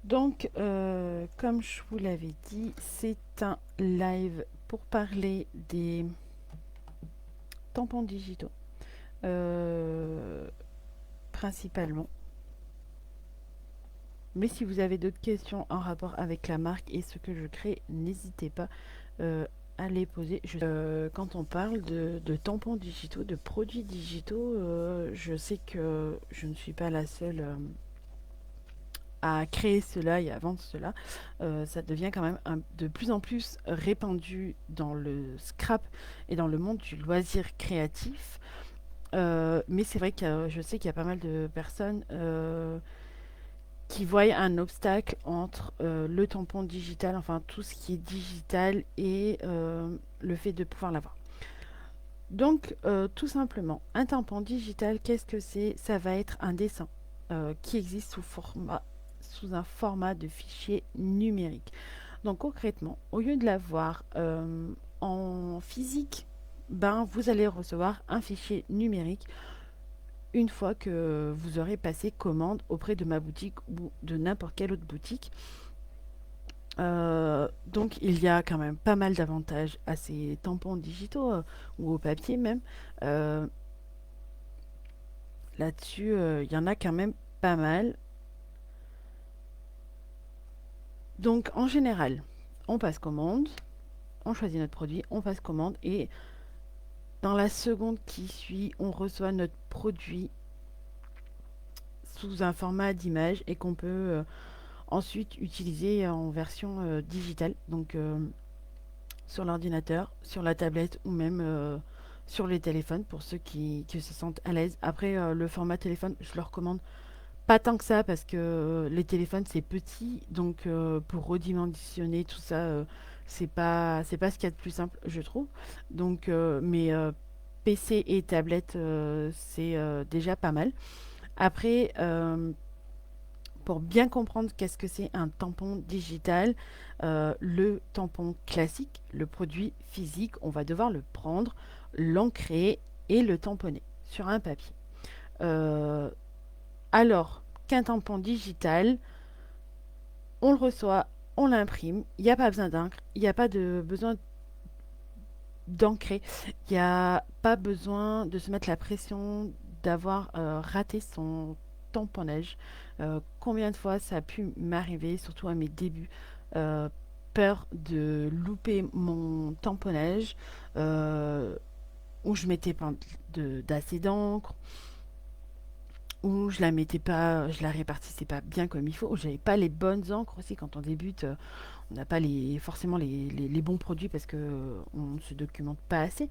Comme je vous l'avais dit, c'est un live pour parler des tampons digitaux, euh, principalement. Mais si vous avez d'autres questions en rapport avec la marque et ce que je crée, n'hésitez pas euh, à les poser. Quand on parle de tampons digitaux, de produits digitaux, je sais que je ne suis pas la seule à créer cela et à vendre cela. Ça devient quand même de plus en plus répandu dans le scrap et dans le monde du loisir créatif. Mais c'est vrai que je sais qu'il y a pas mal de personnes qui voient un obstacle entre le tampon digital, enfin tout ce qui est digital et le fait de pouvoir l'avoir. Tout simplement, un tampon digital, qu'est-ce que c'est? Ça va être un dessin qui existe sous un format de fichier numérique. Donc concrètement, au lieu de l'avoir en physique, ben, vous allez recevoir un fichier numérique une fois que vous aurez passé commande auprès de ma boutique ou de n'importe quelle autre boutique. Donc il y a quand même pas mal d'avantages à ces tampons digitaux ou au papier même. Euh, Là-dessus, il y en a quand même pas mal. Donc en général, on passe commande, on choisit notre produit, on passe commande et dans la seconde qui suit, on reçoit notre produit sous un format d'image et qu'on peut ensuite utiliser en version digitale, sur l'ordinateur, sur la tablette ou même sur les téléphones pour ceux qui se sentent à l'aise. Après, le format téléphone, je le recommande pas tant que ça parce que les téléphones c'est petit, pour redimensionner tout ça, c'est pas ce qu'il y a de plus simple, je trouve. Mais PC et tablette, c'est déjà pas mal. Après, pour bien comprendre qu'est-ce que c'est un tampon digital, le tampon classique, le produit physique, on va devoir le prendre, l'ancrer et le tamponner sur un papier. Euh, alors qu'un tampon digital, on le reçoit, on l'imprime, il n'y a pas besoin d'encre, il n'y a pas de besoin d'ancrer, il n'y a pas besoin de se mettre la pression d'avoir raté son tamponnage. Combien de fois ça a pu m'arriver, surtout à mes débuts, euh, peur de louper mon tamponnage, euh, où je mettais pas d'assez d'encre, où je la mettais pas, je la répartissais pas bien comme il faut, où j'avais pas les bonnes encres aussi quand on débute. On n'a pas forcément les bons produits parce que on ne se documente pas assez.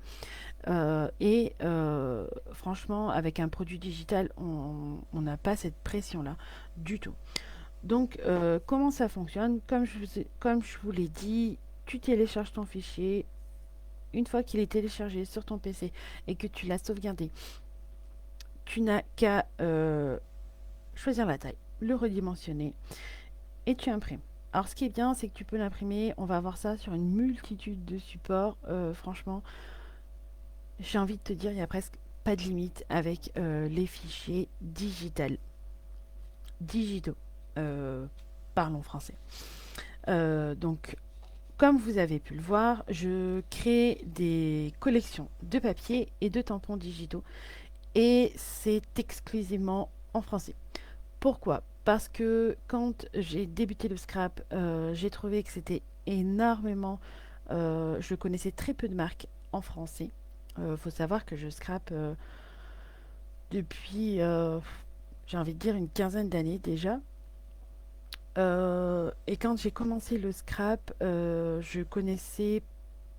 Franchement, avec un produit digital, on n'a pas cette pression-là du tout. Comment ça fonctionne? Comme je vous l'ai dit, tu télécharges ton fichier. Une fois qu'il est téléchargé sur ton PC et que tu l'as sauvegardé, tu n'as qu'à choisir la taille, le redimensionner et tu imprimes. Alors ce qui est bien, c'est que tu peux l'imprimer, on va avoir ça sur une multitude de supports. Franchement, j'ai envie de te dire, il n'y a presque pas de limite avec les fichiers digitaux. Euh, Parlons français. Donc, comme vous avez pu le voir, je crée des collections de papier et de tampons digitaux et c'est exclusivement en français. Pourquoi? Parce que quand j'ai débuté le scrap, j'ai trouvé que c'était énormément. Je connaissais très peu de marques en français. Il faut savoir que je scrape depuis, j'ai envie de dire, une quinzaine d'années déjà. Et quand j'ai commencé le scrap, je connaissais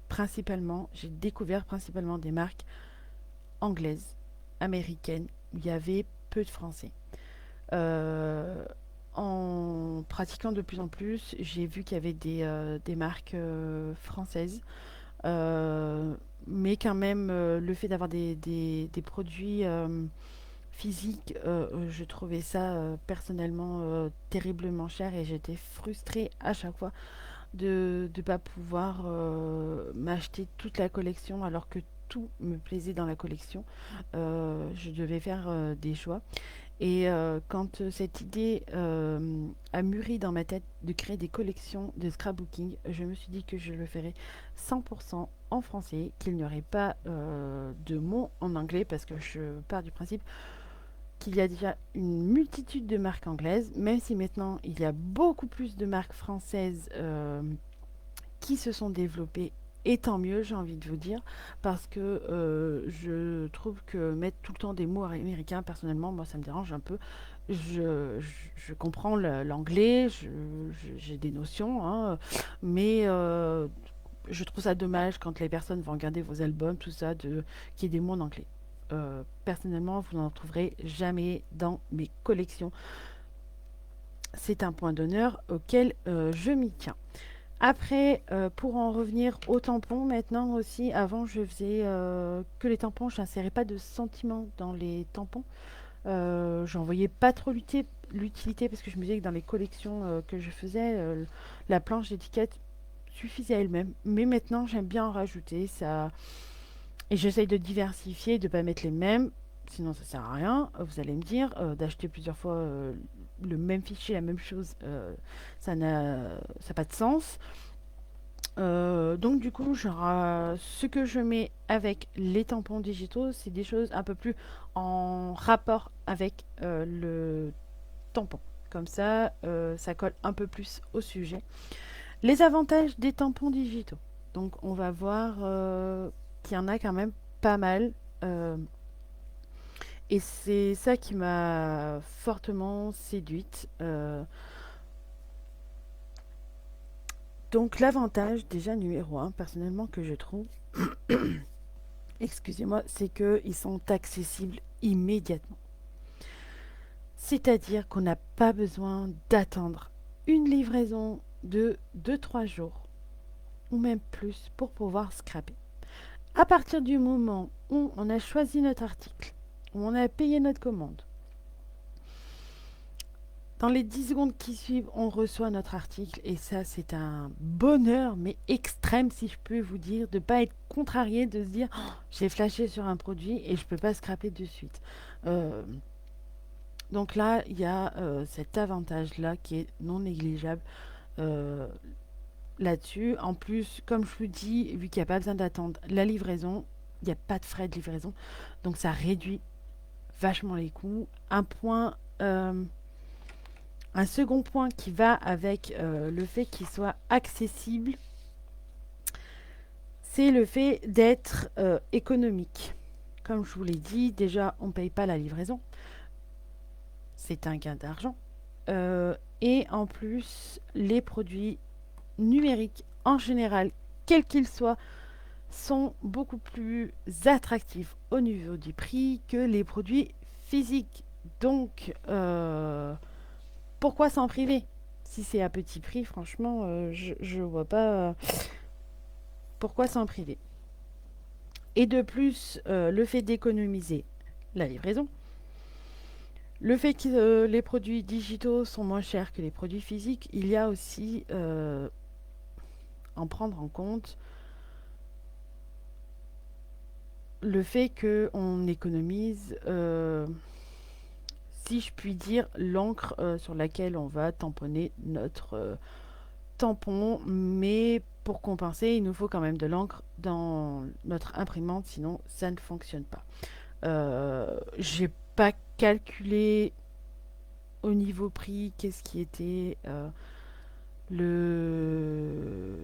principalement, j'ai découvert principalement des marques anglaises, américaines, où il y avait peu de français. Euh, En pratiquant de plus en plus, j'ai vu qu'il y avait des marques françaises. Euh, mais quand même, le fait d'avoir des produits physiques, je trouvais ça personnellement terriblement cher et j'étais frustrée à chaque fois de ne pas pouvoir m'acheter toute la collection alors que tout me plaisait dans la collection. Je devais faire des choix. Et quand cette idée a mûri dans ma tête de créer des collections de scrapbooking, je me suis dit que je le ferais 100% en français, qu'il n'y aurait pas de mots en anglais, parce que je pars du principe qu'il y a déjà une multitude de marques anglaises, même si maintenant il y a beaucoup plus de marques françaises qui se sont développées. Et tant mieux, j'ai envie de vous dire, parce que je trouve que mettre tout le temps des mots américains, personnellement, moi, ça me dérange un peu. Je comprends l'anglais, j'ai des notions, hein, mais je trouve ça dommage quand les personnes vont regarder vos albums, tout ça, qu'il y ait des mots en anglais. Personnellement, vous n'en trouverez jamais dans mes collections. C'est un point d'honneur auquel je m'y tiens. Après, pour en revenir aux tampons, maintenant aussi, avant je faisais que les tampons, je n'insérais pas de sentiments dans les tampons. J'en voyais pas trop l'utilité parce que je me disais que dans les collections que je faisais, la planche d'étiquette suffisait à elle-même. Mais maintenant, j'aime bien en rajouter ça. Et j'essaye de diversifier, de ne pas mettre les mêmes. Sinon, ça sert à rien. Vous allez me dire, d'acheter plusieurs fois le même fichier, la même chose, ça n'a pas de sens. Donc du coup, ce que je mets avec les tampons digitaux, c'est des choses un peu plus en rapport avec le tampon. Comme ça colle un peu plus au sujet. Les avantages des tampons digitaux. Donc on va voir qu'il y en a quand même pas mal. euh, et c'est ça qui m'a fortement séduite. Donc l'avantage déjà numéro un, personnellement, que je trouve, excusez-moi, c'est qu'ils sont accessibles immédiatement. C'est-à-dire qu'on n'a pas besoin d'attendre une livraison de 2 3 jours ou même plus pour pouvoir scraper. À partir du moment où on a choisi notre article, où on a payé notre commande, dans les 10 secondes qui suivent, on reçoit notre article et ça, c'est un bonheur, mais extrême, si je peux vous dire, de ne pas être contrarié, de se dire oh, j'ai flashé sur un produit et je ne peux pas scraper de suite. Euh, donc là, il y a cet avantage-là qui est non négligeable euh, là-dessus. En plus, comme je vous dis, vu qu'il n'y a pas besoin d'attendre la livraison, il n'y a pas de frais de livraison. Donc ça réduit vachement les coûts. Un second point qui va avec le fait qu'il soit accessible, c'est le fait d'être économique. Comme je vous l'ai dit, déjà, on ne paye pas la livraison. C'est un gain d'argent. Et en plus, les produits numériques, en général, quels qu'ils soient, sont beaucoup plus attractifs au niveau du prix que les produits physiques. Donc, pourquoi s'en priver? Si c'est à petit prix, franchement, je vois pas pourquoi s'en priver. Et de plus, le fait d'économiser la livraison, le fait que les produits digitaux sont moins chers que les produits physiques, il y a aussi en prendre en compte le fait qu'on économise, si je puis dire, l'encre sur laquelle on va tamponner notre tampon, mais pour compenser, il nous faut quand même de l'encre dans notre imprimante, sinon ça ne fonctionne pas. J'ai pas calculé au niveau prix qu'est-ce qui était le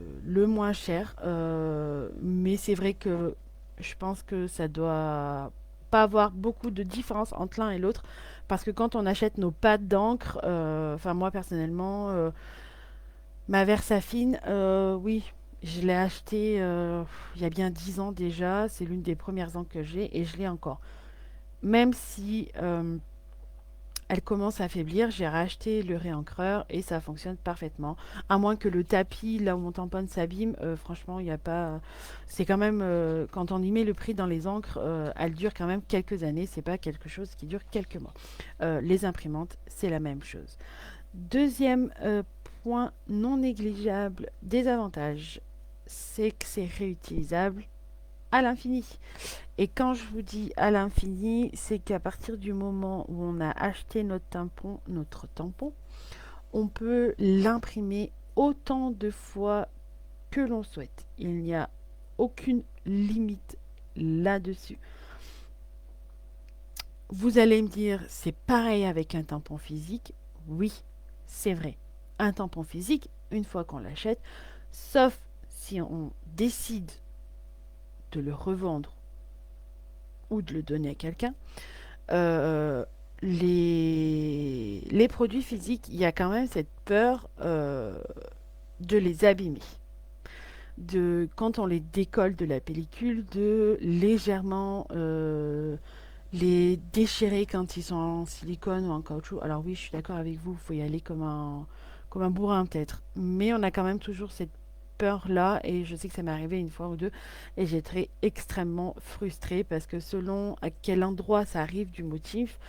moins cher, mais c'est vrai que je pense que ça doit pas avoir beaucoup de différence entre l'un et l'autre, parce que quand on achète nos pâtes d'encre, enfin moi personnellement, ma Versafine, oui, je l'ai achetée il y a bien 10 ans déjà. C'est l'une des premières encres que j'ai et je l'ai encore. Même si elle commence à faiblir, j'ai racheté le réencreur et ça fonctionne parfaitement. À moins que le tapis, là où mon tamponne s'abîme, franchement, il n'y a pas. C'est quand même, quand on y met le prix dans les encres, elle dure quand même quelques années. C'est pas quelque chose qui dure quelques mois. Les imprimantes, c'est la même chose. Deuxième point non négligeable des avantages, c'est que c'est réutilisable à l'infini. Et quand je vous dis à l'infini, c'est qu'à partir du moment où on a acheté notre tampon, on peut l'imprimer autant de fois que l'on souhaite. Il n'y a aucune limite là-dessus. Vous allez me dire, c'est pareil avec un tampon physique. Oui, c'est vrai. Un tampon physique, une fois qu'on l'achète, sauf si on décide de le revendre ou de le donner à quelqu'un, euh, les produits physiques, il y a quand même cette peur de les abîmer. De, quand on les décolle de la pellicule, de légèrement les déchirer quand ils sont en silicone ou en caoutchouc. Alors oui, je suis d'accord avec vous, il faut y aller comme un bourrin peut-être. Mais on a quand même toujours cette peur-là, et je sais que ça m'est arrivé une fois ou deux, et j'étais extrêmement frustrée parce que selon à quel endroit ça arrive du motif,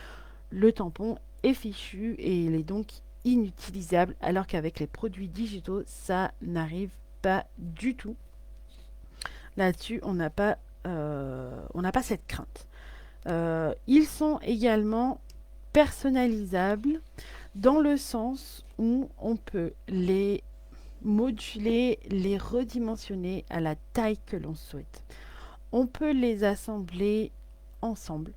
le tampon est fichu et il est donc inutilisable, alors qu'avec les produits digitaux, ça n'arrive pas du tout. Là-dessus, on n'a pas cette crainte. Ils sont également personnalisables dans le sens où on peut les moduler, les redimensionner à la taille que l'on souhaite. On peut les assembler ensemble.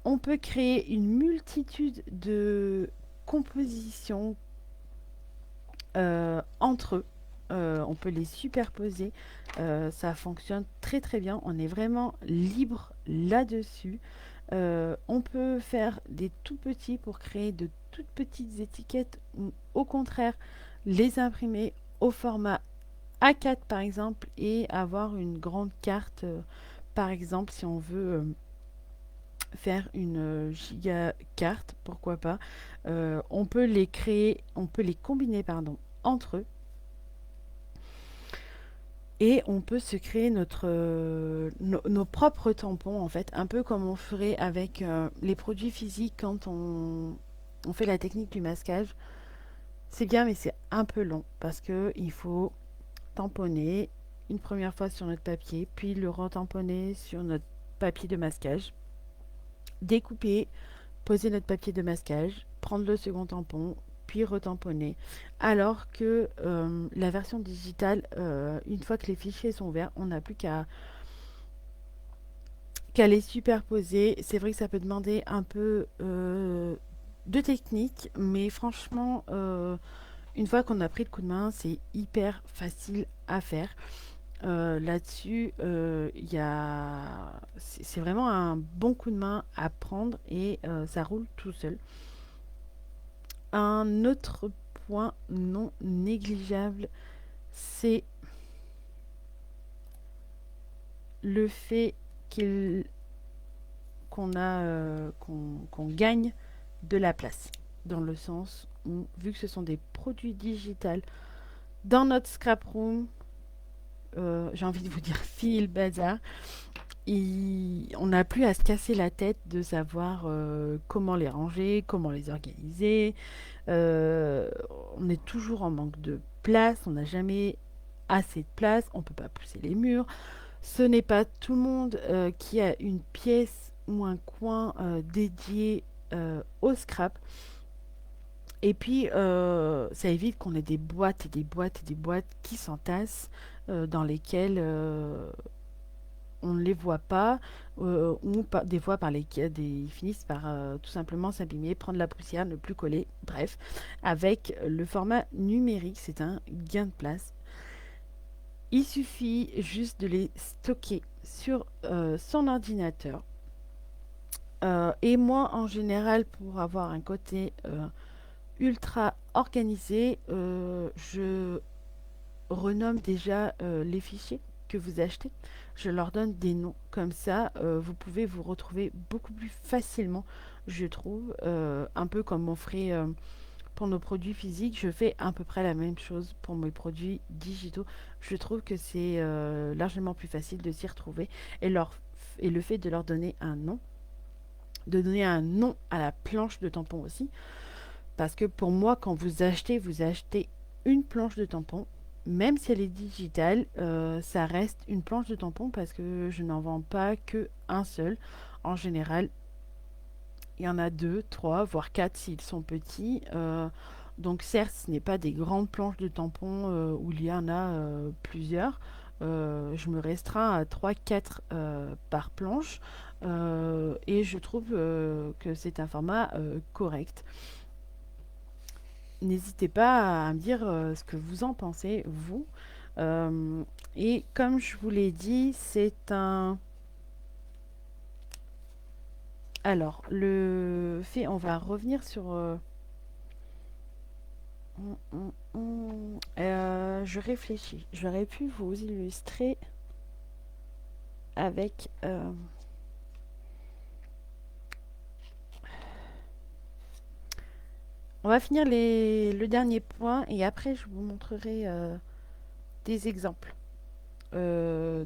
On peut créer une multitude de compositions entre eux. On peut les superposer. Ça fonctionne très très bien. On est vraiment libre là-dessus. On peut faire des tout petits pour créer de toutes petites étiquettes ou au contraire les imprimer au format A4 par exemple et avoir une grande carte par exemple si on veut faire une giga carte, pourquoi pas. On peut les créer, on peut les combiner pardon, entre eux et on peut se créer nos propres tampons en fait, un peu comme on ferait avec les produits physiques quand on fait la technique du masquage. C'est bien mais c'est un peu long parce que il faut tamponner une première fois sur notre papier, puis le retamponner sur notre papier de masquage, découper, poser notre papier de masquage, prendre le second tampon, puis retamponner. Alors que la version digitale, une fois que les fichiers sont ouverts, on n'a plus qu'à les superposer. C'est vrai que ça peut demander un peu de technique, mais franchement, une fois qu'on a pris le coup de main, c'est hyper facile à faire. Là-dessus, c'est vraiment un bon coup de main à prendre et ça roule tout seul. Un autre point non négligeable, c'est le fait qu'il- qu'on gagne de la place. Dans le sens où, vu que ce sont des produits digitales, dans notre scrap room, j'ai envie de vous dire, fini le bazar. On n'a plus à se casser la tête de savoir comment les ranger, comment les organiser. Euh, on est toujours en manque de place, on n'a jamais assez de place, on ne peut pas pousser les murs. Ce n'est pas tout le monde qui a une pièce ou un coin dédié au scrap. Et puis, ça évite qu'on ait des boîtes et des boîtes et des boîtes qui s'entassent, dans lesquelles on ne les voit pas, des fois par lesquels ils finissent par tout simplement s'abîmer, prendre la poussière, ne plus coller. Bref, avec le format numérique, c'est un gain de place. Il suffit juste de les stocker sur son ordinateur. Et moi, en général, pour avoir un côté ultra organisé, je renomme déjà les fichiers que vous achetez. Je leur donne des noms. Comme ça, vous pouvez vous retrouver beaucoup plus facilement, je trouve. Un peu comme on ferait pour nos produits physiques, je fais à peu près la même chose pour mes produits digitaux. Je trouve que c'est largement plus facile de s'y retrouver et, et le fait de leur donner un nom, de donner un nom à la planche de tampon aussi. Parce que pour moi, quand vous achetez une planche de tampon. même si elle est digitale, ça reste une planche de tampon parce que je n'en vends pas que un seul. En général, il y en a deux, trois, voire quatre s'ils sont petits. Donc certes, ce n'est pas des grandes planches de tampons où il y en a plusieurs. Je me restreins à trois, quatre par planche. Et je trouve que c'est un format correct. N'hésitez pas à me dire ce que vous en pensez, vous. Euh, et comme je vous l'ai dit, c'est un... Alors, le fait, on va revenir sur... je réfléchis. J'aurais pu vous illustrer avec... on va finir le dernier point et après je vous montrerai des exemples de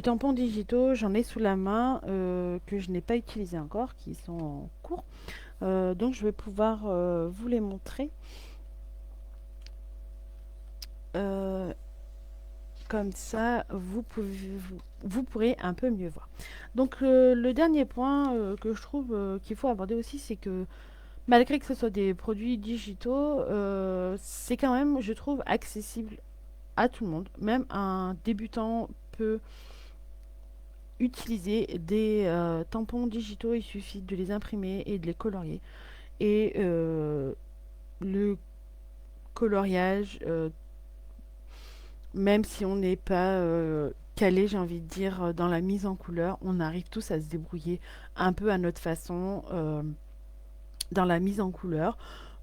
tampons digitaux. J'en ai sous la main que je n'ai pas utilisés encore, qui sont en cours. Donc je vais pouvoir vous les montrer. Euh, Comme ça, vous pourrez un peu mieux voir. Donc le dernier point que je trouve qu'il faut aborder aussi, c'est que malgré que ce soit des produits digitaux, c'est quand même, je trouve, accessible à tout le monde. Même un débutant peut utiliser des tampons digitaux, il suffit de les imprimer et de les colorier. Et le coloriage, même si on n'est pas calé, j'ai envie de dire, dans la mise en couleur, on arrive tous à se débrouiller un peu à notre façon dans la mise en couleur.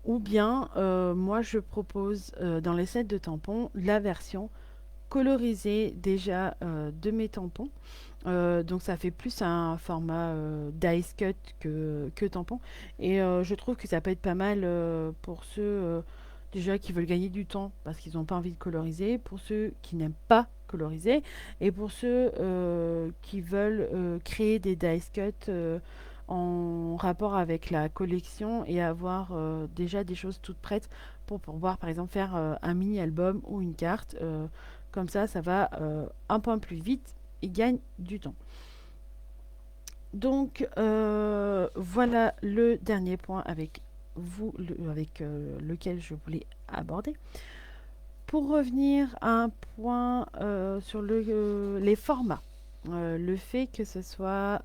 Ou bien, moi, je propose dans les sets de tampons la version colorisée déjà de mes tampons. Donc ça fait plus un format dice cut que tampon. Et je trouve que ça peut être pas mal pour ceux déjà qui veulent gagner du temps parce qu'ils n'ont pas envie de coloriser, pour ceux qui n'aiment pas coloriser, et pour ceux qui veulent créer des dice cut en rapport avec la collection et avoir déjà des choses toutes prêtes pour pouvoir par exemple faire un mini-album ou une carte. Comme ça va un point plus vite et gagne du temps. Donc voilà le dernier point avec vous, avec lequel je voulais aborder. Pour revenir à un point sur les formats, le fait que ce soit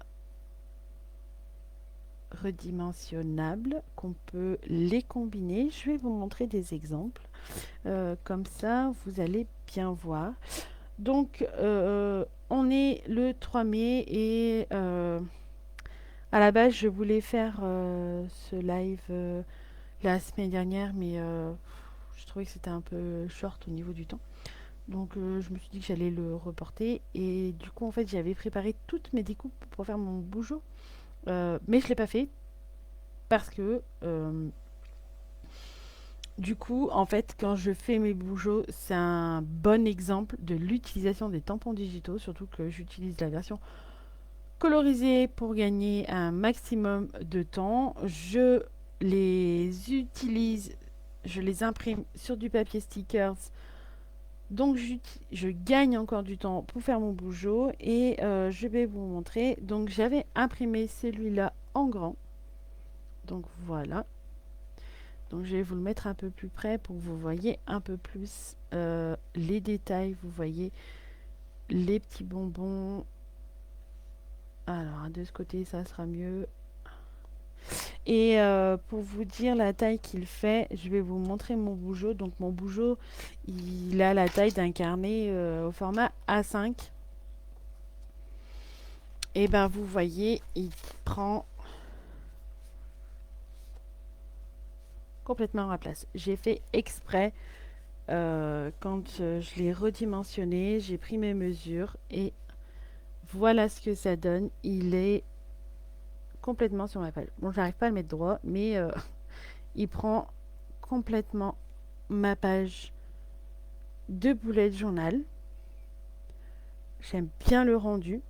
redimensionnable, qu'on peut les combiner, je vais vous montrer des exemples. Comme ça, vous allez bien voir. Donc, on est le 3 mai et à la base, je voulais faire ce live la semaine dernière, mais je trouvais que c'était un peu short au niveau du temps. Donc, je me suis dit que j'allais le reporter. Et du coup, en fait, j'avais préparé toutes mes découpes pour faire mon bougeot. Mais je ne l'ai pas fait parce que du coup, en fait, quand je fais mes bougeots, c'est un bon exemple de l'utilisation des tampons digitaux, surtout que j'utilise la version colorisée pour gagner un maximum de temps. Je les utilise, je les imprime sur du papier stickers, donc je gagne encore du temps pour faire mon bougeot et je vais vous montrer. Donc j'avais imprimé celui-là en grand, donc voilà. Donc je vais vous le mettre un peu plus près pour que vous voyez un peu plus les détails. Vous voyez les petits bonbons. Alors de ce côté ça sera mieux. Et pour vous dire la taille qu'il fait, je vais vous montrer mon bougeot. Donc mon bougeot, il a la taille d'un carnet au format A5. Et ben vous voyez, il prend complètement à place. J'ai fait exprès quand je l'ai redimensionné, j'ai pris mes mesures et voilà ce que ça donne. Il est complètement sur ma page. Bon, j'arrive pas à le mettre droit, mais il prend complètement ma page de bullet journal. J'aime bien le rendu.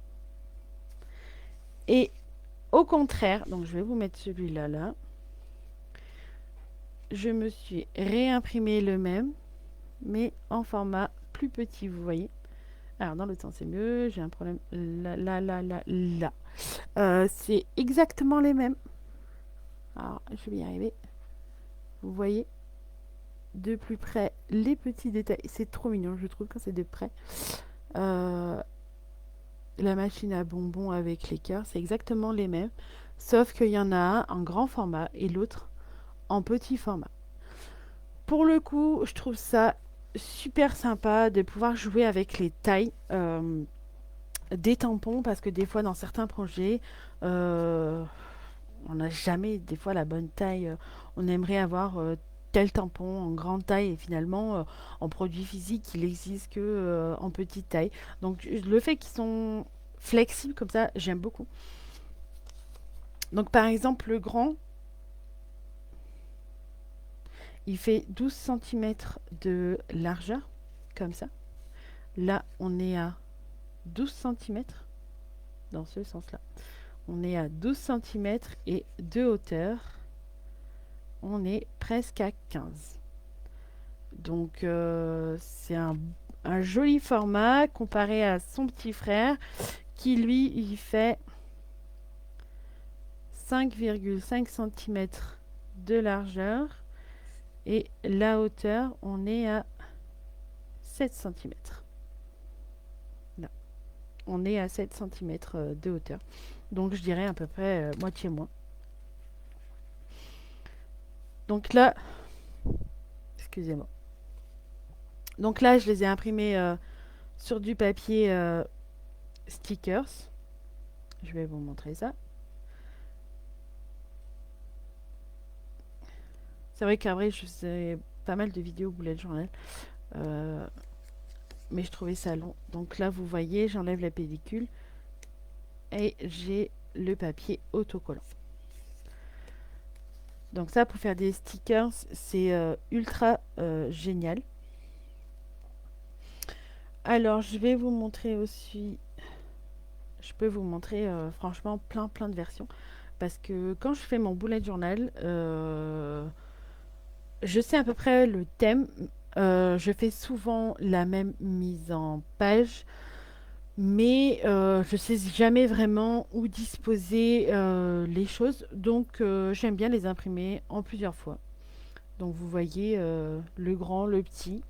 Et au contraire, donc je vais vous mettre celui-là là. je me suis réimprimé le même, mais en format plus petit, vous voyez. Alors, dans l'autre sens, c'est mieux. J'ai un problème. Là, là, là, là, là. C'est exactement les mêmes. Alors, je vais y arriver. Vous voyez de plus près les petits détails. C'est trop mignon, je trouve, quand c'est de près. Euh, la machine à bonbons avec les cœurs, c'est exactement les mêmes. Sauf qu'il y en a un en grand format et l'autre en petit format. Pour le coup, je trouve ça super sympa de pouvoir jouer avec les tailles des tampons parce que des fois, dans certains projets, euh, on n'a jamais des fois la bonne taille. On aimerait avoir tel tampon en grande taille et finalement en produit physique il existe que en petite taille. Donc le fait qu'ils sont flexibles comme ça, j'aime beaucoup. Donc par exemple le grand, il fait 12 centimètres de largeur comme ça. Là on est à 12 centimètres dans ce sens-là. On est à 12 centimètres et de hauteur, on est presque à 15. Donc c'est un joli format comparé à son petit frère qui lui il fait 5,5 centimètres de largeur et la hauteur on est à 7 centimètres. Là, on est à 7 centimètres de hauteur. Donc je dirais à peu près moitié moins. Donc là, excusez-moi. Donc là je les ai imprimés sur du papier stickers. Je vais vous montrer ça. C'est vrai qu'après, je faisais pas mal de vidéos bullet journal, euh, mais je trouvais ça long. Donc là, vous voyez, j'enlève la pellicule et j'ai le papier autocollant. Donc ça, pour faire des stickers, c'est ultra génial. Alors, je vais vous montrer aussi, je peux vous montrer franchement plein de versions. Parce que quand je fais mon bullet journal, je sais à peu près le thème. Je fais souvent la même mise en page, mais je sais jamais vraiment où disposer les choses. Donc j'aime bien les imprimer en plusieurs fois. Donc vous voyez le grand, le petit.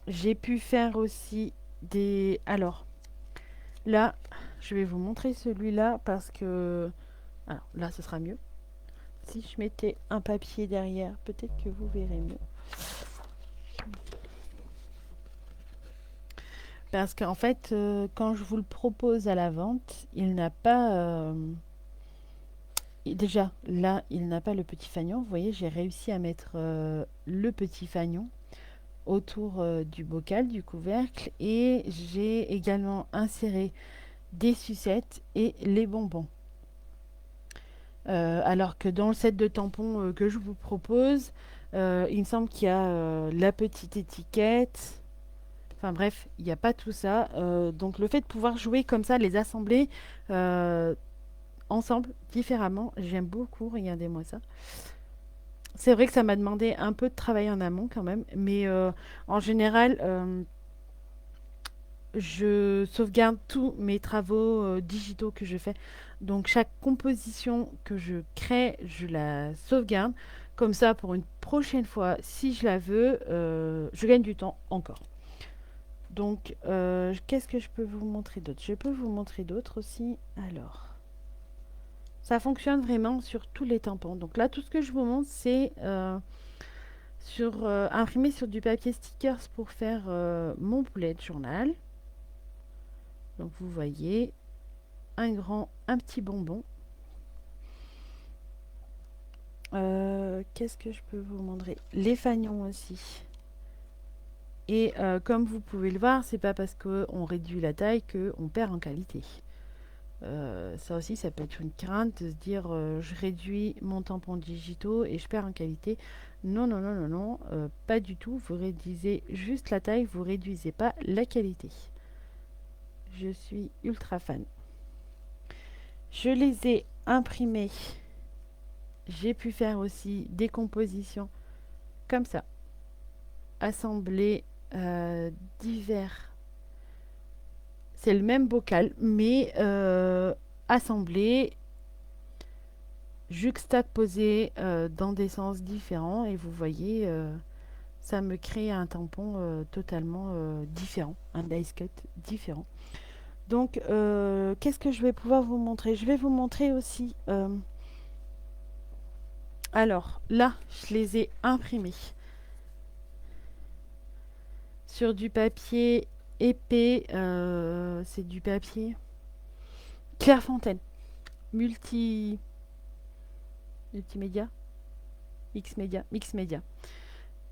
J'ai pu faire aussi des... Alors là, je vais vous montrer celui-là parce que... Alors là, ce sera mieux. Si je mettais un papier derrière, peut-être que vous verrez mieux. Parce qu'en fait, quand je vous le propose à la vente, il n'a pas... déjà, là, il n'a pas le petit fanion. Vous voyez, j'ai réussi à mettre le petit fanion autour du bocal, du couvercle. Et j'ai également inséré des sucettes et les bonbons. Alors que dans le set de tampons que je vous propose, il me semble qu'il y a la petite étiquette. Enfin bref, il n'y a pas tout ça. Donc le fait de pouvoir jouer comme ça, les assembler ensemble, différemment, j'aime beaucoup. Regardez-moi ça. C'est vrai que ça m'a demandé un peu de travail en amont quand même, mais en général, je sauvegarde tous mes travaux digitaux que je fais. Donc chaque composition que je crée, je la sauvegarde. Comme ça, pour une prochaine fois, si je la veux, je gagne du temps encore. Donc, qu'est-ce que je peux vous montrer d'autre? Je peux vous montrer d'autres aussi. Alors, ça fonctionne vraiment sur tous les tampons. Donc là, tout ce que je vous montre, c'est imprimé sur du papier stickers pour faire mon bullet journal. Donc vous voyez, un grand, un petit bonbon. Qu'est-ce que je peux vous montrer? Les fanions aussi. Et comme vous pouvez le voir, c'est pas parce qu'on réduit la taille qu'on perd en qualité. Ça aussi, ça peut être une crainte de se dire je réduis mon tampon digitaux et je perds en qualité. Non, non, non, non, non, pas du tout. Vous réduisez juste la taille, vous réduisez pas la qualité. Je suis ultra fan. Je les ai imprimés J'ai pu faire aussi des compositions comme ça, assembler divers. C'est le même bocal, mais assemblé, juxtaposé dans des sens différents. Et vous voyez, ça me crée un tampon totalement différent, un dice cut différent. Donc, qu'est-ce que je vais pouvoir vous montrer? Je vais vous montrer aussi. Alors, là, je les ai imprimés sur du papier épais. C'est du papier Clairefontaine, multi, multimédia, mix média.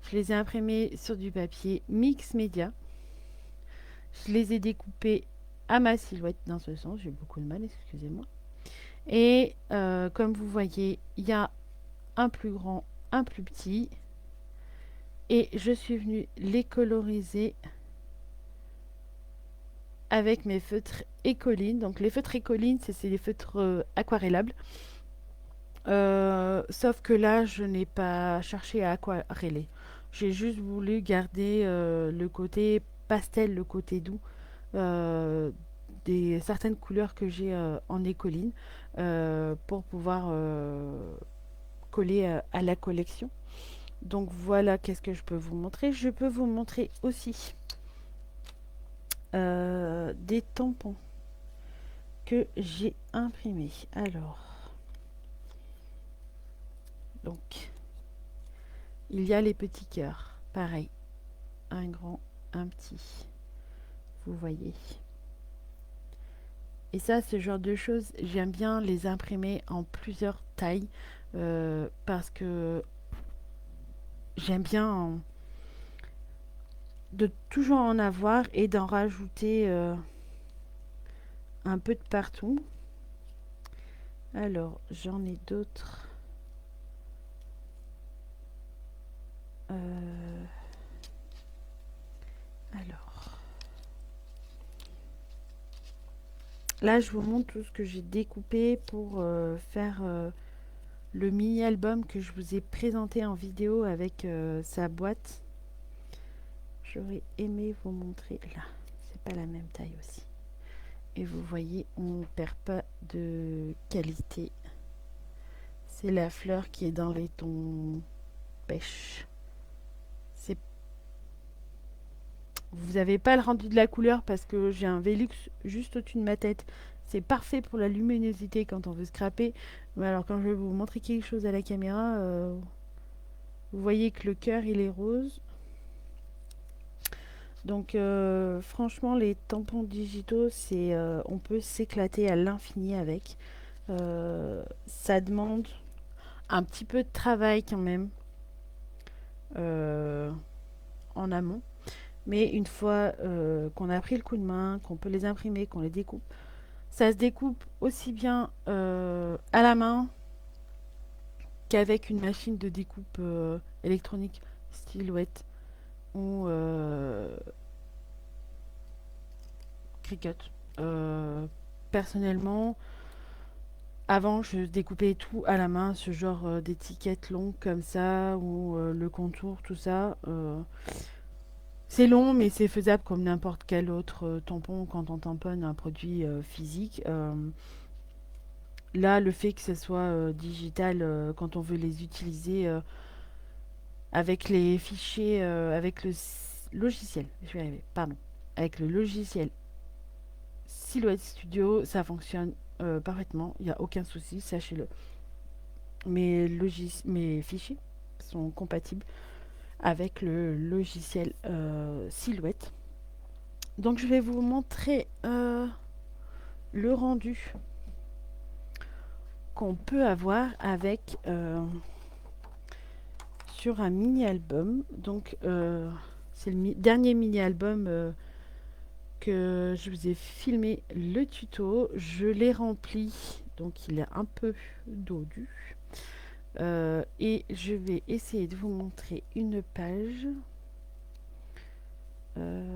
Je les ai imprimés sur du papier mix média. Je les ai découpés à ma silhouette dans ce sens. J'ai beaucoup de mal, excusez-moi. Et comme vous voyez, il y a un plus grand, un plus petit. Et je suis venue les coloriser avec mes feutres Écoline. Donc les feutres Écoline, c'est des feutres aquarellables. Sauf que là, je n'ai pas cherché à aquareller. J'ai juste voulu garder le côté pastel, le côté doux des certaines couleurs que j'ai en Écoline pour pouvoir coller à la collection. Donc voilà, qu'est-ce que je peux vous montrer. Je peux vous montrer aussi des tampons que j'ai imprimés. Alors, donc, il y a les petits cœurs. Pareil, un grand, un petit. Vous voyez. Et ça, ce genre de choses, j'aime bien les imprimer en plusieurs tailles parce que j'aime bien de toujours en avoir et d'en rajouter un peu de partout. Alors, j'en ai d'autres. Alors, là, je vous montre tout ce que j'ai découpé pour faire le mini-album que je vous ai présenté en vidéo avec sa boîte. J'aurais aimé vous montrer là. C'est pas la même taille aussi. Et vous voyez, on ne perd pas de qualité. C'est la fleur qui est dans les tons pêche. C'est... Vous n'avez pas le rendu de la couleur parce que j'ai un Velux juste au-dessus de ma tête. C'est parfait pour la luminosité quand on veut scraper. Mais alors quand je vais vous montrer quelque chose à la caméra, vous voyez que le cœur il est rose. Donc franchement les tampons digitaux, on peut s'éclater à l'infini avec. Ça demande un petit peu de travail quand même euh, en amont. Mais une fois qu'on a pris le coup de main, qu'on peut les imprimer, qu'on les découpe, ça se découpe aussi bien à la main qu'avec une machine de découpe électronique Silhouette ou Cricut. Euh, personnellement, avant, je découpais tout à la main, ce genre d'étiquettes longues comme ça, ou le contour, tout ça. C'est long, mais c'est faisable comme n'importe quel autre tampon quand on tamponne un produit physique. Là, le fait que ce soit digital, quand on veut les utiliser avec les fichiers, avec le logiciel, je vais y arriver, pardon, avec le logiciel Silhouette Studio, ça fonctionne parfaitement, il n'y a aucun souci, sachez-le. Mes fichiers sont compatibles avec le logiciel Silhouette. Donc je vais vous montrer le rendu qu'on peut avoir avec sur un mini-album. Donc c'est le dernier mini-album que je vous ai filmé le tuto. Je l'ai rempli, donc il est un peu dodu. Et je vais essayer de vous montrer une page. Alors,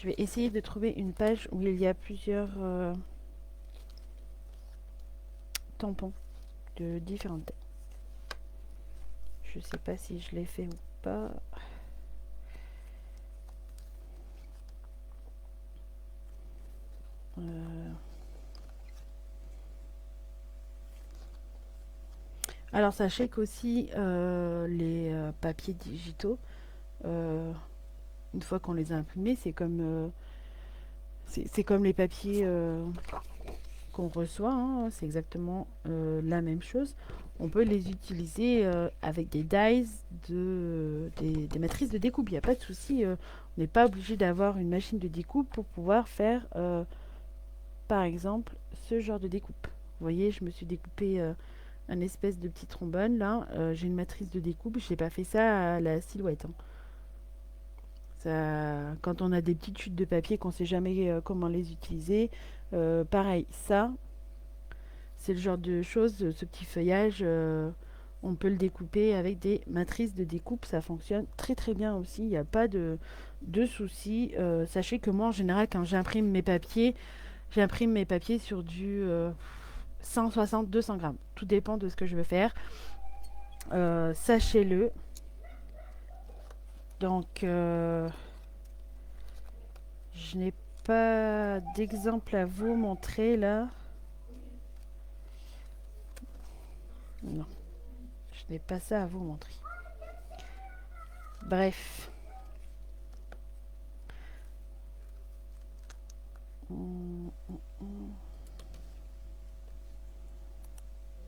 Je vais essayer de trouver une page où il y a plusieurs tampons de différentes tailles. Je sais pas si je l'ai fait ou pas. Euh, Alors sachez qu'aussi les papiers digitaux, euh, une fois qu'on les a imprimés, c'est comme les papiers qu'on reçoit, hein, c'est exactement la même chose. On peut les utiliser avec des dies, des matrices de découpe. Il n'y a pas de souci. On n'est pas obligé d'avoir une machine de découpe pour pouvoir faire, par exemple, ce genre de découpe. Vous voyez, je me suis découpé un espèce de petit trombone. Là, j'ai une matrice de découpe. Je n'ai pas fait ça à la silhouette, hein. Quand on a des petites chutes de papier qu'on ne sait jamais comment les utiliser, pareil, ça, c'est le genre de choses, ce petit feuillage, on peut le découper avec des matrices de découpe, ça fonctionne très très bien aussi, il n'y a pas de souci. Sachez que moi en général quand j'imprime mes papiers sur du 160-200 grammes, tout dépend de ce que je veux faire. Sachez-le. Donc je n'ai pas d'exemple à vous montrer là. Non, je n'ai pas ça à vous montrer. Bref. Hum, hum, hum.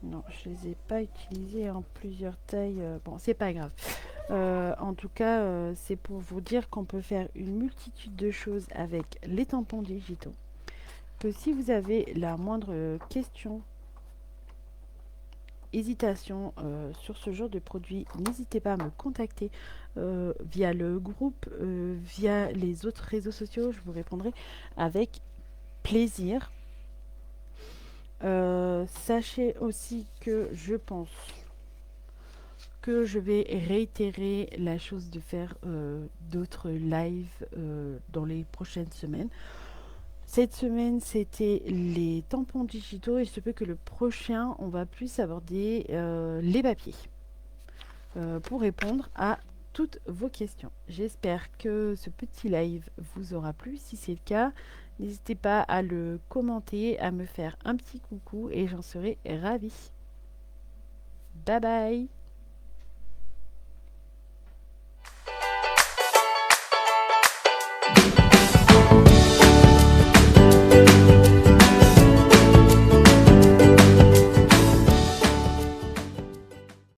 Non, je les ai pas utilisés en plusieurs tailles. Bon, c'est pas grave. En tout cas, c'est pour vous dire qu'on peut faire une multitude de choses avec les tampons digitaux. Que si vous avez la moindre question, hésitation sur ce genre de produit, n'hésitez pas à me contacter via le groupe, via les autres réseaux sociaux. Je vous répondrai avec plaisir. Sachez aussi que je pense que je vais réitérer la chose de faire d'autres lives dans les prochaines semaines. Cette semaine, c'était les tampons digitaux et il se peut que le prochain, on va plus aborder les papiers pour répondre à toutes vos questions. J'espère que ce petit live vous aura plu. Si c'est le cas, n'hésitez pas à le commenter, à me faire un petit coucou et j'en serai ravie. Bye bye!